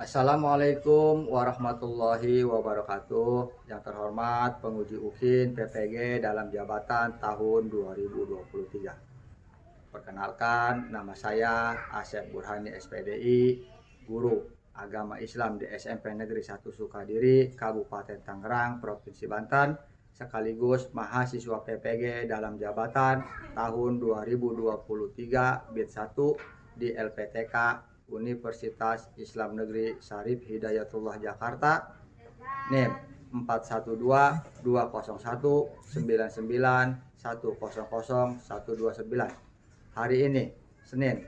Assalamualaikum warahmatullahi wabarakatuh. Yang terhormat penguji UKIN PPG dalam jabatan tahun 2023. Perkenalkan, nama saya Asep Burhani SPDI, Guru Agama Islam di SMP Negeri 1 Sukadiri, Kabupaten Tangerang, Provinsi Banten, sekaligus mahasiswa PPG dalam jabatan tahun 2023 BID 1 di LPTK Universitas Islam Negeri Syarif Hidayatullah Jakarta, NIM 412-201-99-100-129. Hari ini, Senin,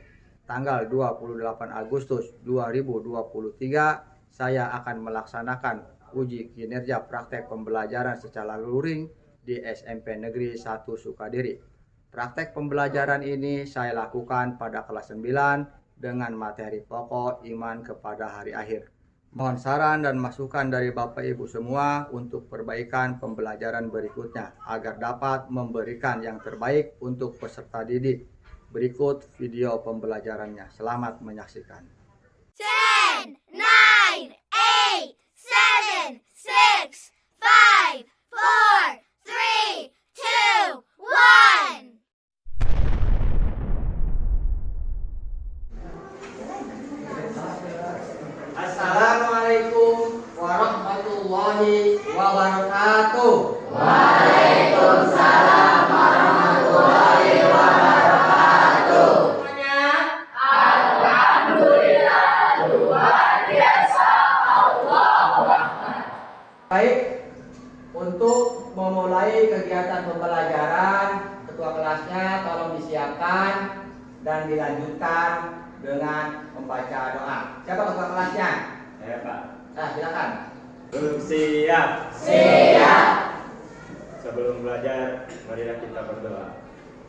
tanggal 28 Agustus 2023, saya akan melaksanakan uji kinerja praktek pembelajaran secara luring di SMP Negeri 1 Sukadiri. Praktek pembelajaran ini saya lakukan pada kelas 9 dengan materi pokok iman kepada hari akhir. Mohon saran dan masukan dari Bapak Ibu semua untuk perbaikan pembelajaran berikutnya agar dapat memberikan yang terbaik untuk peserta didik. Berikut video pembelajarannya. Selamat menyaksikan. 10, 9, 8, 7, 6, 5, 4, 3, 2, 1. Assalamualaikum warahmatullahi wabarakatuh. Waalaikumsalam warahmatullahi wabarakatuh. Alhamdulillah, luar biasa, Allahu Akbar. Baik, untuk memulai kegiatan pembelajaran, ketua kelasnya tolong disiapkan dan dilanjutkan dengan membaca doa. Siapa ketua kelasnya? Ya Pak. Nah, silakan. Belum siap. Siap. Sebelum belajar, marilah kita berdoa.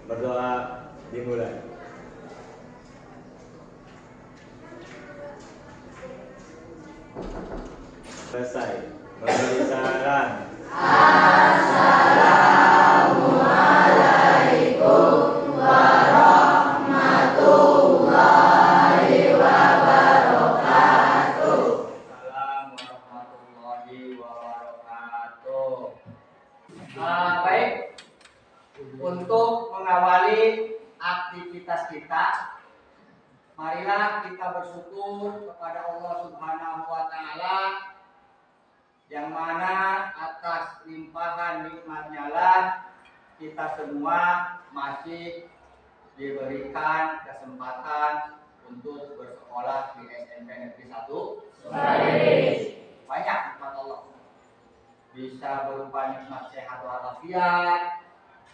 Berdoa dimulai. Selesai. Memberi saran. Assalamualaikum warahmatullahi wabarakatuh. Assalamualaikum warahmatullahi wabarakatuh. Baik, untuk mengawali aktivitas kita, marilah kita bersyukur kepada Allah Subhanahu wa Ta'ala, yang mana atas limpahan nikmatnya lah kita semua masih diberikan kesempatan untuk bersekolah di SMP Negeri 1 Sukadiri. Banyak nikmat Allah. Bisa berupa nikmat sehat walafiat.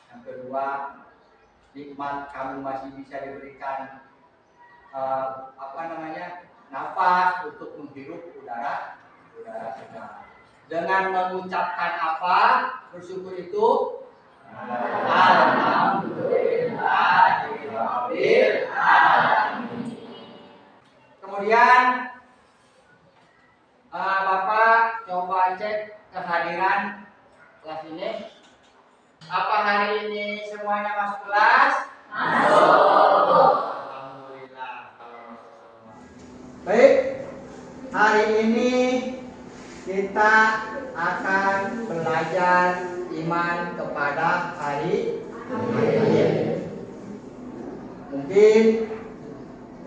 Yang kedua, nikmat kamu masih bisa diberikan nafas untuk menghirup udara segar. Dengan mengucapkan apa bersyukur itu? Alhamdulillahirabbil alamin. Kemudian Bapak coba cek kehadiran kelas ini. Apa hari ini semuanya masuk kelas? Masuk. Alhamdulillah. Baik, hari ini kita akan belajar iman kepada hari akhir. Mungkin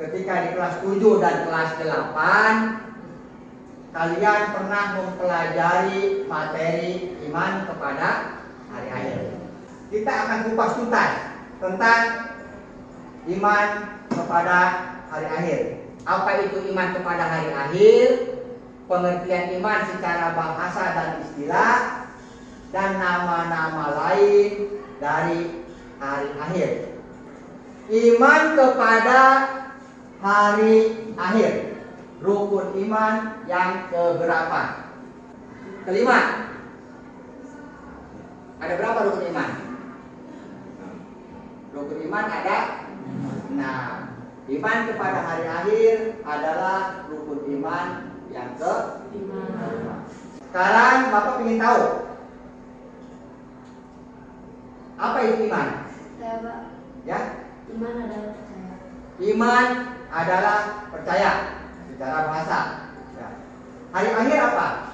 ketika di kelas 7 dan kelas 8 kalian pernah mempelajari materi iman kepada hari akhir. Kita akan kupas tuntas tentang iman kepada hari akhir. Apa itu iman kepada hari akhir? Pengertian iman secara bahasa dan istilah, dan nama-nama lain dari hari akhir. Iman kepada hari akhir, rukun iman yang keberapa? Kelima. Ada berapa rukun iman? Rukun iman ada 6. Iman kepada hari akhir adalah rukun iman yang ke-5. Sekarang Bapak ingin tahu apa itu iman? Saya, Pak. Ya? Iman adalah percaya. Iman adalah percaya secara bahasa. Ya. Hari akhir apa?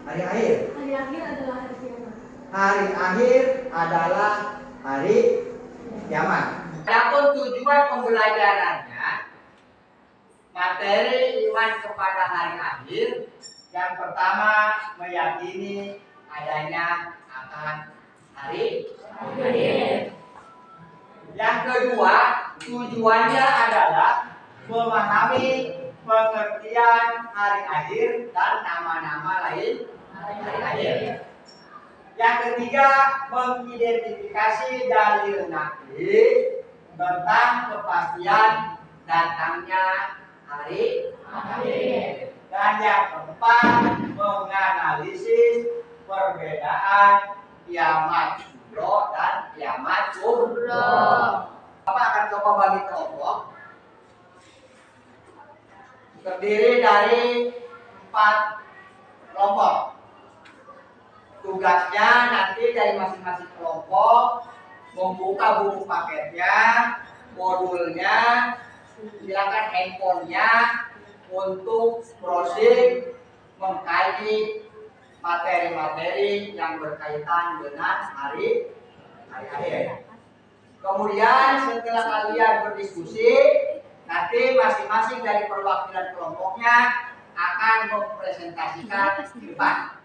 Hari akhir. Hari akhir adalah hari kiamat. Hari akhir adalah hari kiamat. Adapun tujuan pembelajarannya, materi iman kepada hari akhir. Yang pertama, meyakini adanya akan hari akhir. Yang kedua, tujuannya adalah memahami pengertian hari akhir dan nama-nama lain hari akhir. Yang ketiga, mengidentifikasi dalil naqli tentang kepastian datangnya hari akhir. Dan yang keempat, menganalisis perbedaan kiamat kubro dan kiamat kubro. Bapak akan coba bagi kelompok. Terdiri dari 4 kelompok. Tugasnya nanti dari masing-masing kelompok membuka buku paketnya, modulnya, silakan handphonenya untuk browsing mengkaji materi-materi yang berkaitan dengan hari akhir. Kemudian setelah kalian berdiskusi, nanti masing-masing dari perwakilan kelompoknya akan mempresentasikan di depan.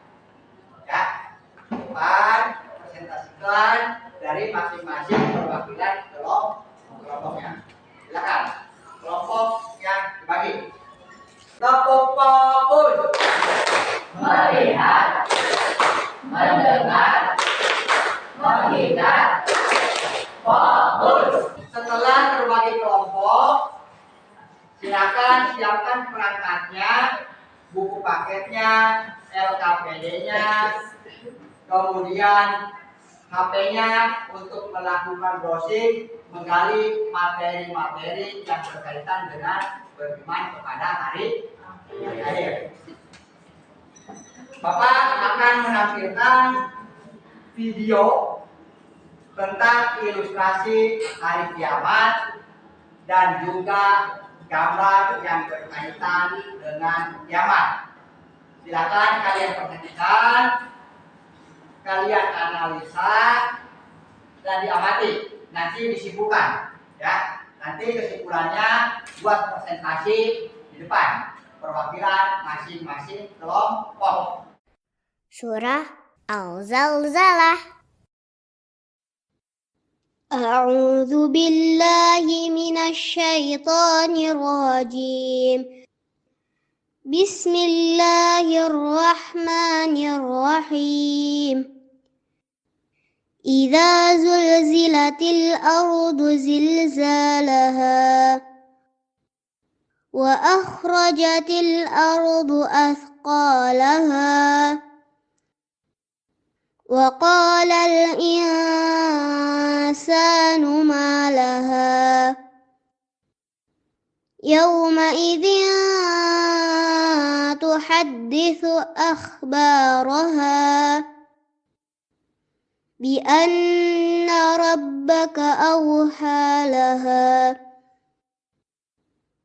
Ya, depan presentasikan dari masing-masing perwakilan kelompoknya. Silakan kelompok yang dibagi. Kelompok fokus. Melihat, mendengar, mengingat, fokus. Setelah terbagi kelompok, silakan siapkan perangkatnya, buku paketnya, LKPD-nya, kemudian HP-nya untuk melakukan browsing, menggali materi-materi yang berkaitan dengan beriman kepada hari akhir. Bapak akan menampilkan video tentang ilustrasi hari kiamat dan juga gambar yang berkaitan dengan kiamat. Silakan kalian perhatikan, kalian analisa dan diamati. Nanti disimpulkan, ya. Nanti kesimpulannya buat presentasi di depan perwakilan masing-masing kelompok. Surah Al-Zalzalah. A'udzu billahi minasyaitonir rajim. Bismillahirrahmanirrahim. Idza zulzilatil ardu zilzalaha wa akhrajatil ardu athqalaha wa qalal insanu ma laha yawma idzin tuhadditsu akhbaraha bi anna rabbaka awha laha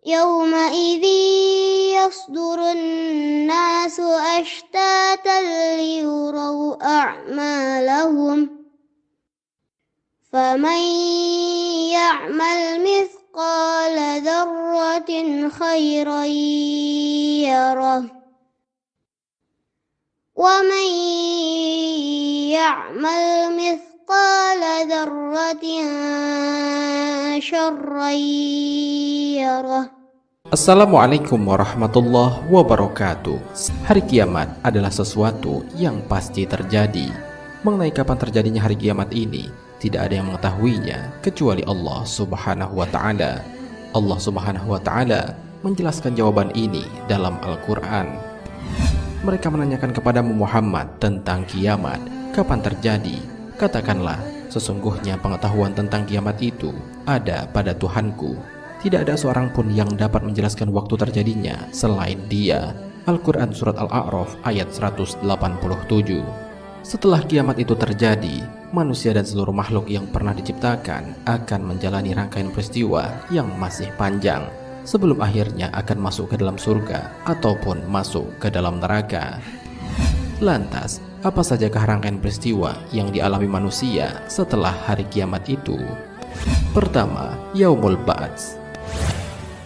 yawma idzin yasdurun nasu ashtatan liyuraw a'malahum faman ya'mal mithqala dzarratin khairan yarah wa man ya'mal mithqala dzarratin syarran yarah. Assalamualaikum warahmatullahi wabarakatuh. Hari kiamat adalah sesuatu yang pasti terjadi. Mengenai kapan terjadinya hari kiamat ini, tidak ada yang mengetahuinya kecuali Allah Subhanahu wa taala. Allah Subhanahu wa taala menjelaskan jawaban ini dalam Al-Qur'an. Mereka menanyakan kepada Muhammad tentang kiamat, kapan terjadi? Katakanlah, sesungguhnya pengetahuan tentang kiamat itu ada pada Tuhanku. Tidak ada seorang pun yang dapat menjelaskan waktu terjadinya selain Dia. Al-Quran Surat Al-A'raf ayat 187. Setelah kiamat itu terjadi, manusia dan seluruh makhluk yang pernah diciptakan akan menjalani rangkaian peristiwa yang masih panjang. sebelum akhirnya akan masuk ke dalam surga ataupun masuk ke dalam neraka. Lantas, apa sajakah rangkaian peristiwa yang dialami manusia setelah hari kiamat itu? Pertama, Yaumul Ba'ats.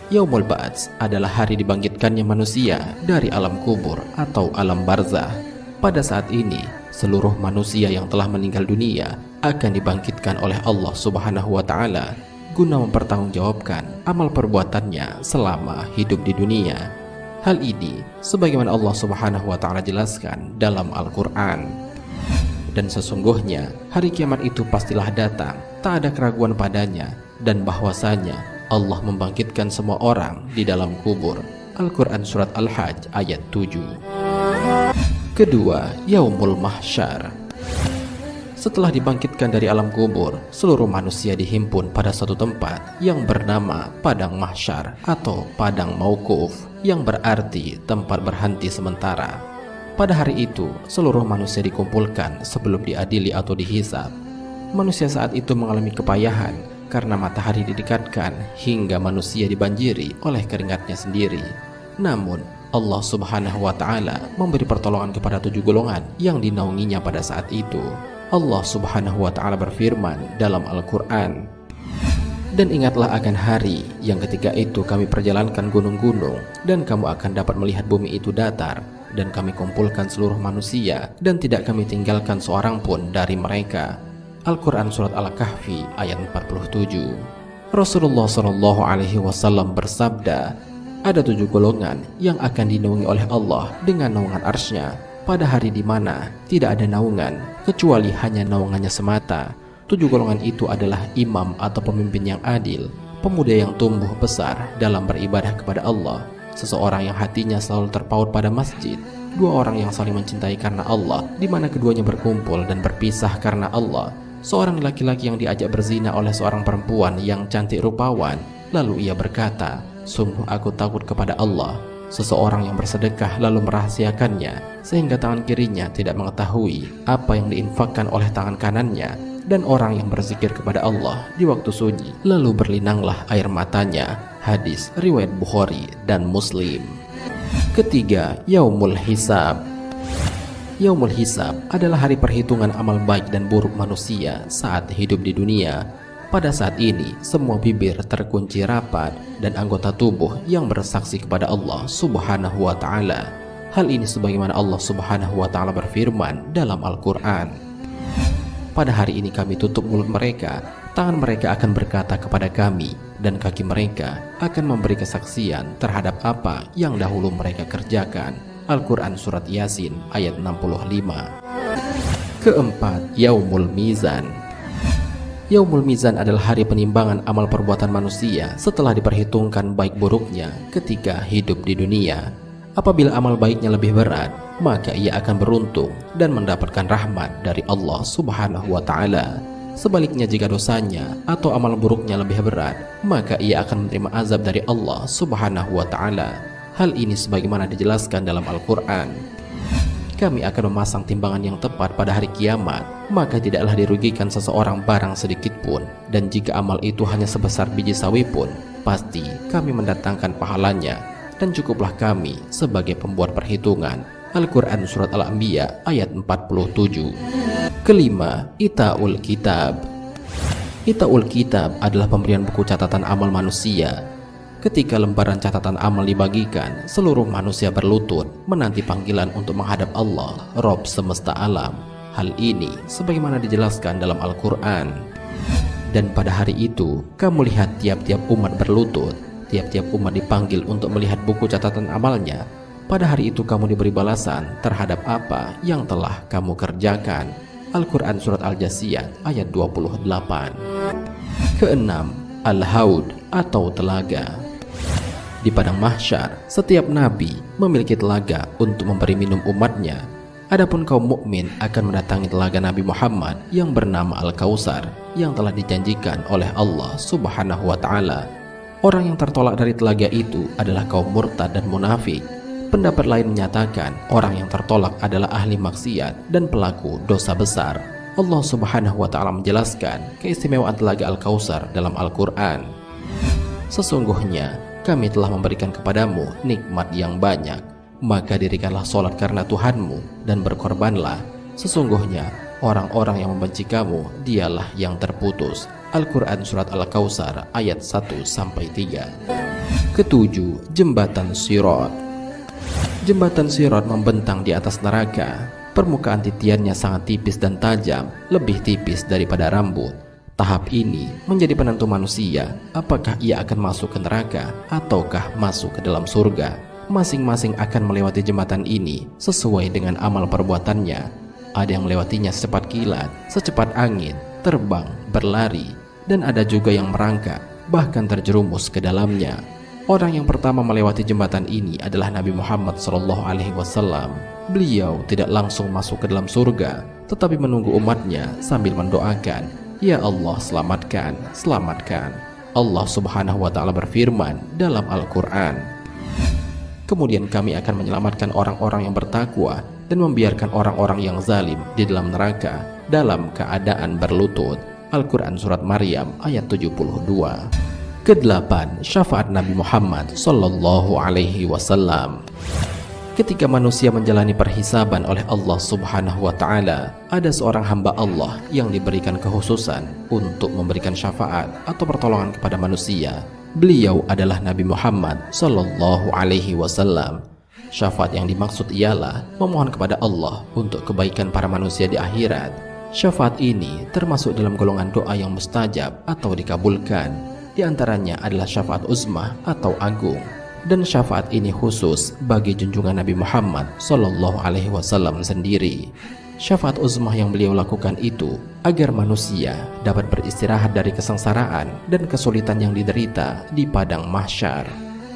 Yaumul Ba'ats adalah hari dibangkitkannya manusia dari alam kubur atau alam barzah. Pada saat ini, seluruh manusia yang telah meninggal dunia akan dibangkitkan oleh Allah Subhanahu wa Ta'ala guna mempertanggungjawabkan amal perbuatannya selama hidup di dunia. Hal ini sebagaimana Allah Subhanahu wa Ta'ala jelaskan dalam Al-Qur'an. Dan sesungguhnya hari kiamat itu pastilah datang, tak ada keraguan padanya, dan bahwasanya Allah membangkitkan semua orang di dalam kubur. Al-Quran Surat Al-Hajj ayat 7. Kedua, Yaumul Mahsyar. Setelah dibangkitkan dari alam kubur, seluruh manusia dihimpun pada suatu tempat yang bernama Padang Mahsyar atau Padang Mauquf, yang berarti tempat berhenti sementara. Pada hari itu, seluruh manusia dikumpulkan sebelum diadili atau dihisab. Manusia saat itu mengalami kepayahan karena matahari didekatkan hingga manusia dibanjiri oleh keringatnya sendiri. Namun, Allah Subhanahu wa Ta'ala memberi pertolongan kepada 7 golongan yang dinaunginya pada saat itu. Allah Subhanahu wa Ta'ala berfirman dalam Al-Quran, "Dan ingatlah akan hari yang ketika itu kami perjalankan gunung-gunung, dan kamu akan dapat melihat bumi itu datar, dan kami kumpulkan seluruh manusia, dan tidak kami tinggalkan seorang pun dari mereka." Al-Quran Surat Al-Kahfi ayat 47. Rasulullah SAW bersabda, ada 7 golongan yang akan dinaungi oleh Allah dengan naungan arsy-Nya pada hari di mana tidak ada naungan kecuali hanya naungannya semata. 7 golongan itu adalah imam atau pemimpin yang adil, pemuda yang tumbuh besar dalam beribadah kepada Allah, seseorang yang hatinya selalu terpaut pada masjid, 2 orang yang saling mencintai karena Allah, di mana keduanya berkumpul dan berpisah karena Allah, seorang laki-laki yang diajak berzina oleh seorang perempuan yang cantik rupawan, lalu ia berkata, "Sungguh aku takut kepada Allah." Seseorang yang bersedekah lalu merahasiakannya sehingga tangan kirinya tidak mengetahui apa yang diinfakkan oleh tangan kanannya, dan orang yang berzikir kepada Allah di waktu sunyi lalu berlinanglah air matanya. Hadis riwayat Bukhari dan Muslim. Ketiga, Yaumul Hisab. Yaumul Hisab adalah hari perhitungan amal baik dan buruk manusia saat hidup di dunia. Pada saat ini, semua bibir terkunci rapat dan anggota tubuh yang bersaksi kepada Allah Subhanahu wa Ta'ala. Hal ini sebagaimana Allah Subhanahu wa Ta'ala berfirman dalam Al-Quran, "Pada hari ini kami tutup mulut mereka, tangan mereka akan berkata kepada kami, dan kaki mereka akan memberi kesaksian terhadap apa yang dahulu mereka kerjakan." Al-Quran Surat Yasin ayat 65. Keempat, Yaumul Mizan. Yaumul Mizan adalah hari penimbangan amal perbuatan manusia setelah diperhitungkan baik buruknya ketika hidup di dunia. Apabila amal baiknya lebih berat, maka ia akan beruntung dan mendapatkan rahmat dari Allah Subhanahu wa Ta'ala. Sebaliknya, jika dosanya atau amal buruknya lebih berat, maka ia akan menerima azab dari Allah Subhanahu wa Ta'ala. Hal ini sebagaimana dijelaskan dalam Al-Quran, "Kami akan memasang timbangan yang tepat pada hari kiamat, maka tidaklah dirugikan seseorang barang sedikit pun, dan jika amal itu hanya sebesar biji sawi pun, pasti kami mendatangkan pahalanya, dan cukuplah kami sebagai pembuat perhitungan." Al-Quran Surat Al-Anbiya ayat 47. Kelima, Ita'ul Kitab. Ita'ul Kitab adalah pemberian buku catatan amal manusia. Ketika lembaran catatan amal dibagikan, seluruh manusia berlutut menanti panggilan untuk menghadap Allah, Rabb semesta alam. Hal ini sebagaimana dijelaskan dalam Al-Quran, "Dan pada hari itu, kamu lihat tiap-tiap umat berlutut, tiap-tiap umat dipanggil untuk melihat buku catatan amalnya. Pada hari itu kamu diberi balasan terhadap apa yang telah kamu kerjakan." Al-Quran Surat Al-Jasiyah ayat 28. Keenam, Al-Haud atau telaga. Di Padang Mahsyar, setiap nabi memiliki telaga untuk memberi minum umatnya. Adapun kaum mukmin akan mendatangi telaga Nabi Muhammad yang bernama Al-Kautsar yang telah dijanjikan oleh Allah Subhanahu wa Ta'ala. Orang yang tertolak dari telaga itu adalah kaum murtad dan munafik. Pendapat lain menyatakan orang yang tertolak adalah ahli maksiat dan pelaku dosa besar. Allah Subhanahu wa Ta'ala menjelaskan keistimewaan telaga Al-Kautsar dalam Al-Quran. "Sesungguhnya kami telah memberikan kepadamu nikmat yang banyak. Maka dirikanlah sholat karena Tuhanmu dan berkorbanlah. Sesungguhnya orang-orang yang membenci kamu dialah yang terputus. Al-Quran Surat Al-Kautsar ayat 1-3. Ketujuh, jembatan Sirat. Jembatan Sirat membentang di atas neraka. Permukaan titiannya sangat tipis dan tajam, lebih tipis daripada rambut. Tahap ini menjadi penentu manusia apakah ia akan masuk ke neraka ataukah masuk ke dalam surga. Masing-masing akan melewati jembatan ini sesuai dengan amal perbuatannya. Ada yang melewatinya secepat kilat, secepat angin, terbang, berlari, dan ada juga yang merangkak, bahkan terjerumus ke dalamnya. Orang yang pertama melewati jembatan ini adalah Nabi Muhammad SAW. Beliau tidak langsung masuk ke dalam surga, tetapi menunggu umatnya sambil mendoakan, "Ya Allah, selamatkan, selamatkan." Allah Subhanahu wa Ta'ala berfirman dalam Al-Quran, "Kemudian kami akan menyelamatkan orang-orang yang bertakwa dan membiarkan orang-orang yang zalim di dalam neraka dalam keadaan berlutut." Al-Quran Surat Maryam ayat 72. Kedelapan, syafaat Nabi Muhammad Sallallahu Alaihi Wasallam. Ketika manusia menjalani perhisaban oleh Allah Subhanahu wa Ta'ala, ada seorang hamba Allah yang diberikan kekhususan untuk memberikan syafaat atau pertolongan kepada manusia. Beliau adalah Nabi Muhammad Sallallahu Alaihi Wasallam. Syafaat yang dimaksud ialah memohon kepada Allah untuk kebaikan para manusia di akhirat. Syafaat ini termasuk dalam golongan doa yang mustajab atau dikabulkan. Di antaranya adalah syafaat uzmah atau agung. Dan syafaat ini khusus bagi junjungan Nabi Muhammad Sallallahu Alaihi Wasallam sendiri. Syafaat uzmah yang beliau lakukan itu agar manusia dapat beristirahat dari kesengsaraan dan kesulitan yang diderita di padang mahsyar.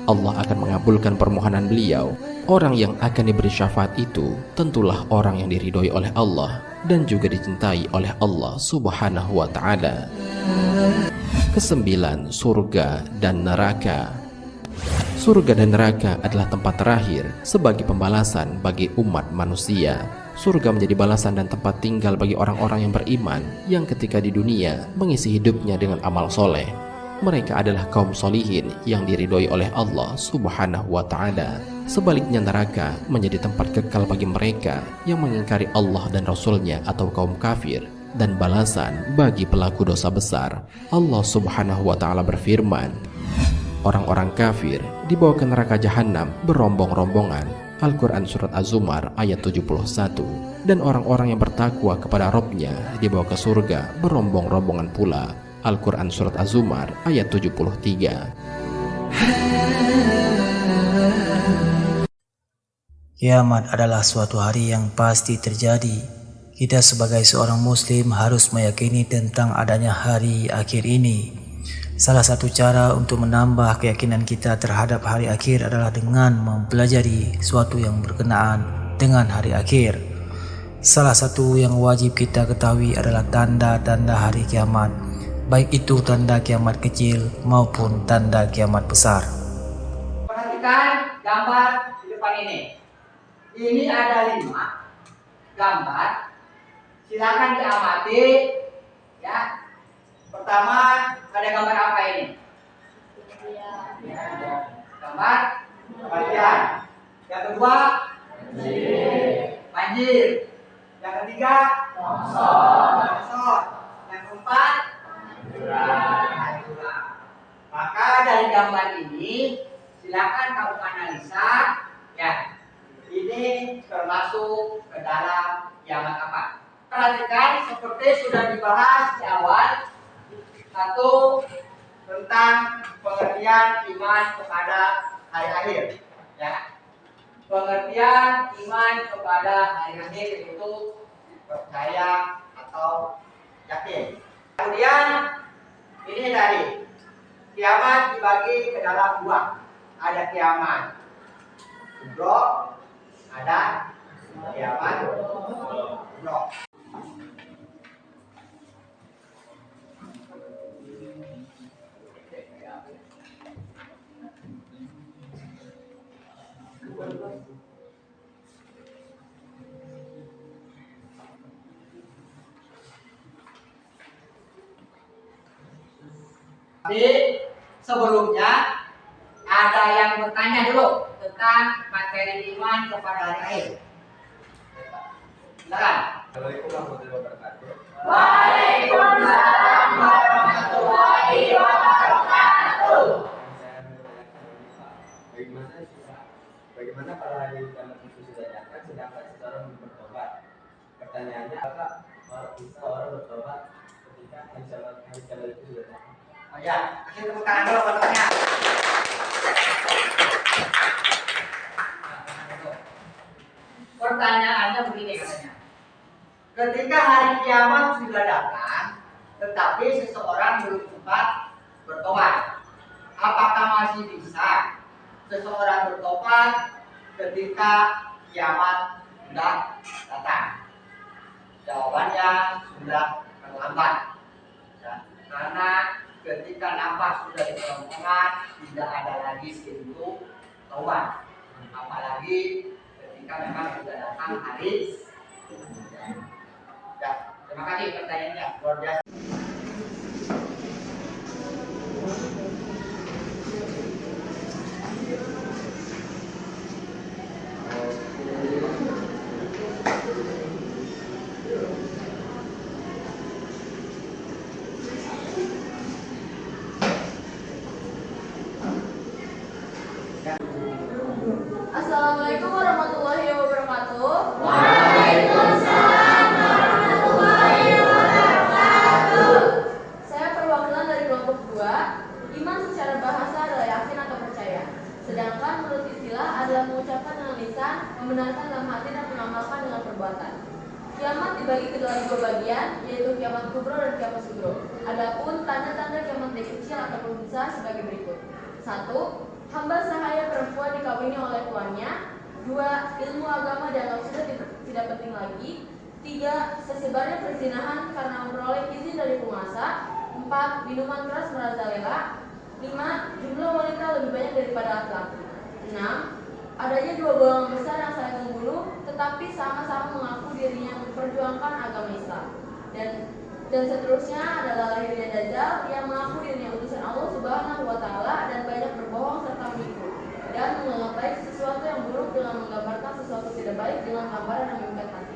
Allah akan mengabulkan permohonan beliau. Orang yang akan diberi syafaat itu tentulah orang yang diridhoi oleh Allah dan juga dicintai oleh Allah Subhanahu wa Ta'ala. Kesembilan, surga dan neraka. Surga dan neraka adalah tempat terakhir sebagai pembalasan bagi umat manusia. Surga menjadi balasan dan tempat tinggal bagi orang-orang yang beriman yang ketika di dunia mengisi hidupnya dengan amal soleh. Mereka adalah kaum solihin yang diridhoi oleh Allah Subhanahu wa Ta'ala. Sebaliknya neraka menjadi tempat kekal bagi mereka yang mengingkari Allah dan Rasulnya atau kaum kafir, dan balasan bagi pelaku dosa besar. Allah Subhanahu wa Ta'ala berfirman, orang-orang kafir dibawa ke neraka jahanam berombong-rombongan. Al-Quran Surat Az-Zumar ayat 71. Dan orang-orang yang bertakwa kepada Robnya dibawa ke surga berombong-rombongan pula. Al-Quran Surat Az-Zumar ayat 73. Kiamat adalah suatu hari yang pasti terjadi. Kita sebagai seorang muslim harus meyakini tentang adanya hari akhir ini. Salah satu cara untuk menambah keyakinan kita terhadap hari akhir adalah dengan mempelajari suatu yang berkenaan dengan hari akhir. Salah satu yang wajib kita ketahui adalah tanda-tanda hari kiamat, baik itu tanda kiamat kecil maupun tanda kiamat besar. Perhatikan gambar di depan ini. Ini ada 5 gambar. Silakan diamati ya. Pertama, ada gambar apa ini? Gambar kematian. Yang kedua, banjir. Yang ketiga, longsor. Yang keempat, hancur. Maka dari gambar ini, silakan kamu analisa ya. Ini termasuk ke dalam kiamat apa? Perhatikan seperti sudah dibahas di awal. Satu, tentang pengertian iman kepada hari akhir ya. Pengertian iman kepada hari akhir itu percaya atau yakin. Kemudian ini dari kiamat dibagi ke dalam 2. Ada kiamat kubro, ada kiamat kubro. Tapi sebelumnya ada yang bertanya dulu tentang materi iman kepada hari akhir? Silakan. Assalamualaikum warahmatullahi wabarakatuh. Waalaikumsalam warahmatullahi wabarakatuh. Saya mau bertanya, bagaimana para ahli kiamat itu sudah datang sedangkan seseorang bertobat? Pertanyaannya, apakah bisa orang bertobat ketika hari kiamat itu sudah datang? Oh ya, kasih tepuk tangan dulu penontonnya. Pertanyaannya begini katanya. Ketika hari kiamat sudah datang, tetapi seseorang belum sempat bertobat, apakah masih bisa seseorang bertobat ketika kiamat sudah datang? Jawabannya sudah terlambat. Ya, karena ketika nafas sudah di kerongkongan, tidak ada lagi pintu taubat. Apalagi ketika memang sudah datang hari. Ya, terima kasih pertanyaannya, luar biasa. Assalamualaikum warahmatullahi wabarakatuh. Saya perwakilan dari kelompok 2. Iman secara bahasa adalah yakin atau percaya. Sedangkan menurut istilah adalah mengucapkan dengan lisan, membenarkan dalam hati dan mengamalkan dengan perbuatan. Kiamat dibagi ke dalam 2 bagian, yaitu kiamat kubro dan kiamat sugro. Adapun tanda-tanda kiamat yang kecil ataupun besar sebagai berikut. 1. Hamba sahaya perempuan dikawini oleh tuannya. 2. Ilmu agama dianggap sudah tidak penting lagi. 3. Tersebarnya perzinahan karena memperoleh izin dari penguasa. 4. Minuman keras merajalela. 5. Jumlah wanita lebih banyak daripada laki-laki. 6. Adanya 2 golongan besar yang saling membunuh, tetapi sama-sama mengaku dirinya memperjuangkan agama Islam. Dan seterusnya adalah lahirnya Dajjal yang mengaku dirinya utusan Allah Subhanahu wa Ta'ala dan banyak berbohong serta menipu dan menganggap baik sesuatu yang buruk dengan menggambarkan sesuatu tidak baik dengan gambaran yang mengikat hati.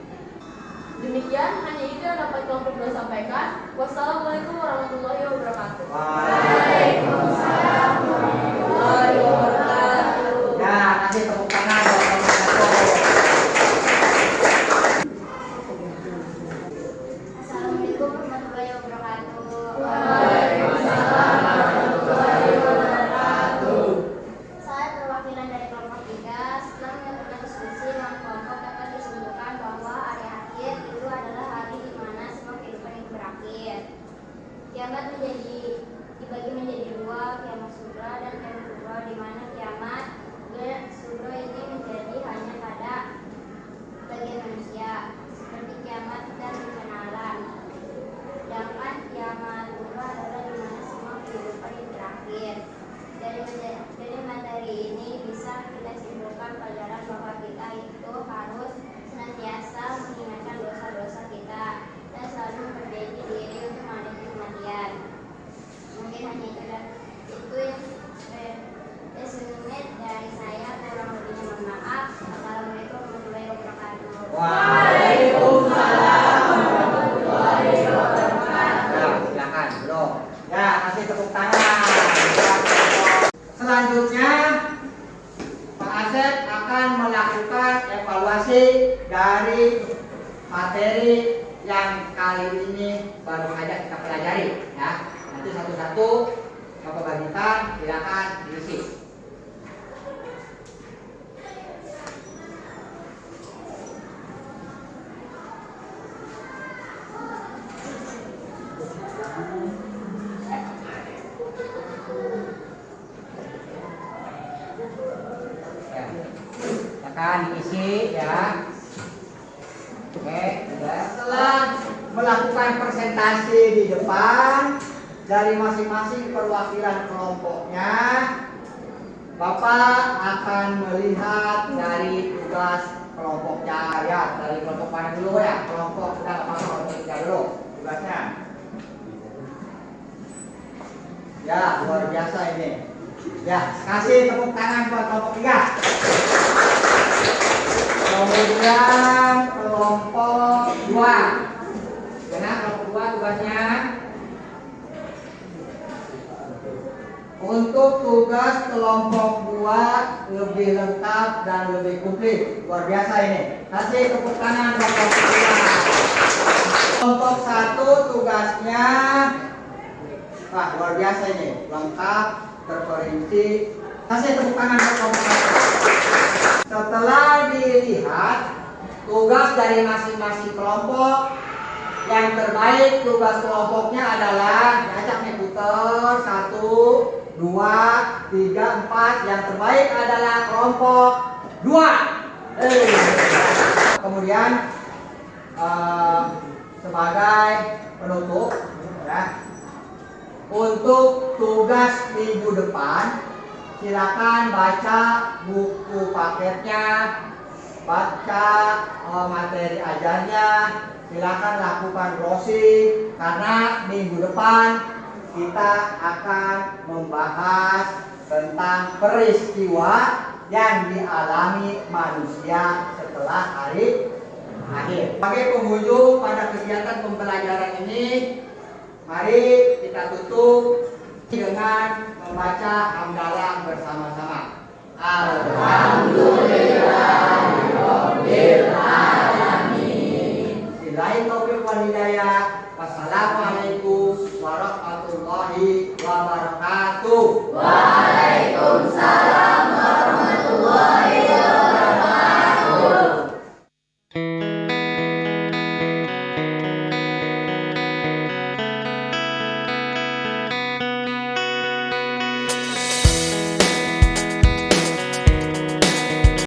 Demikian hanya itu yang dapat kelompok 2 sampaikan. Wassalamualaikum warahmatullahi wabarakatuh. Waalaikumsalam warahmatullahi wabarakatuh. Ya, kasih tepuk tangan buat kelompok 1. Assalamualaikum warahmatullahi wabarakatuh. Saya perwakilan dari kelompok 3. Setelah melakukan diskusi dengan kelompok dapat disimpulkan bahwa hari akhir itu adalah hari di mana semua kehidupan itu berakhir. Kiamat dibagi menjadi 2, kiamat sugra dan kiamat kubra, di mana kiamat sugra ini menjadi hanya pada bagian manusia, seperti kiamat dan bencana alam. Sedangkan kiamat kubra adalah di mana semua kehidupan itu berakhir. Dari materi ini bisa kita simpulkan pelajaran bahwa kita itu harus senantiasa mengingatkan dosa-dosa kita dan selalu memperbaiki diri untuk menghadapi kematian. Mungkin hanya itu resume dari saya, kurang lebihnya mohon maaf. Assalamualaikum warahmatullahi wabarakatuh. Waalaikumsalam warahmatullahi wabarakatuh. Ya, silakan, bro. Ya, kasih tepuk tangan. Selanjutnya, Pak Asep akan melakukan evaluasi dari materi yang kali ini baru saja kita pelajari. Ya, nanti satu-satu Bapak bagikan, silakan diisi. Ya, silakan diisi ya. Oke, sudah. Setelah melakukan presentasi di depan dari masing-masing perwakilan kelompoknya, Bapak akan melihat dari tugas kelompoknya ya. Dari kelompok mana dulu ya? Kelompok sudah apa kelompok 3 dulu tugasnya. Ya, luar biasa ini. Ya, kasih tepuk tangan buat kelompok 3. Kemudian kelompok 2. Karena kelompok 2 tugasnya untuk tugas kelompok 2 lebih lengkap dan lebih komplit. Luar biasa ini. Kasih tepuk tangan buat kelompok 2. Kelompok 1 tugasnya luar biasa ini, lengkap, terperinci. Kasih tepuk tangan buat kelompok 1. Setelah dilihat tugas dari masing-masing kelompok, yang terbaik tugas kelompoknya adalah diajak nih puter 1, 2, 3, 4. Yang terbaik adalah kelompok 2. Kemudian sebagai penutup ya, untuk tugas minggu depan silakan baca buku paketnya, baca materi ajarnya, silakan lakukan browsing karena minggu depan kita akan membahas tentang peristiwa yang dialami manusia setelah hari akhir. Sebagai penghujung pada kegiatan pembelajaran ini, mari kita tutup dengan membaca hamdalah bersama-sama. Alhamdulillahirabbil alamin. Billahi taufiq wal hidayah. Wassalamualaikum warahmatullahi wabarakatuh.